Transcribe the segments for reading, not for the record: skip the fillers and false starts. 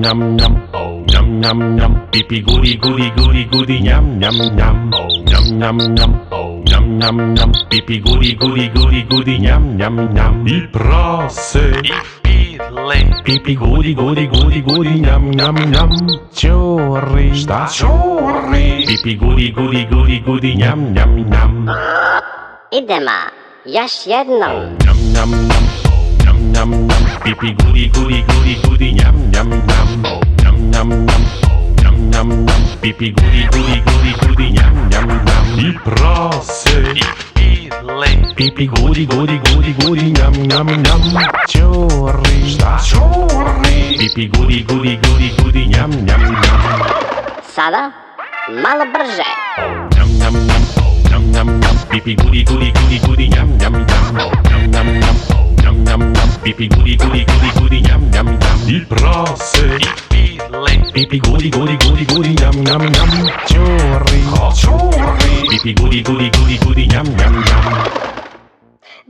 ням ням, oh ням ням ням, пипи гуди гуди гуди гуди ням ням ням, oh ням ням ням, oh ням ням ням, пипи гуди гуди гуди гуди ням ням ням. И прасе, и филе, пипи гуди гуди гуди гуди ням ням ням. Чори, šta čori, пипи гуди гуди гуди гуди ням ням ням. Idemo, još jednom. Ням ням ням, ням ням ням, пипи гуди гуди гуди гуди ням ням ням, ням ням ням, ням ням ням, пипи гуди гуди гуди гуди ням ням ням. И прасе, и филе, пипи гуди гуди гуди гуди ням ням ням. Чори, šta čori, пипи гуди гуди гуди гуди ням ням ням. Sada, malo brže. Ням ням ням, ням ням ням, пипи гуди гуди гуди гуди ням ням ням. Ням ням ням, ням ням ням, пипи гуди гуди гуди гуди ням ням ням. И прасе, и филе, пипи гуди гуди гуди гуди ням ням ням. Чори, чори, пипи гуди гуди гуди гуди ням ням ням.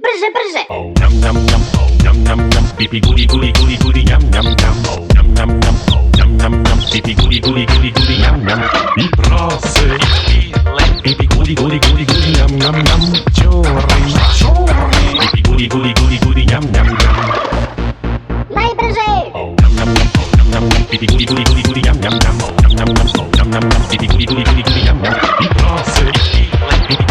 Brže, brže. Ням ням ням, ням ням ням, пипи гуди гуди гуди гуди ням ням ням. Ням ням ням, ням ням ням, пипи гуди гуди гуди гуди ням ням. И прасе, и филе, пипи гуди гуди гуди гуди ням ням ням. Чори, чори, пипи гуди гуди гуди гуди ням ням ням. Najbrže. Ням ням ням, ням ням ням, пипи гуди гуди гуди гуди ням ням ням. Ням ням ням, ням ням ням, пипи гуди гуди гуди гуди ням ням. И прасе, и филе, пипи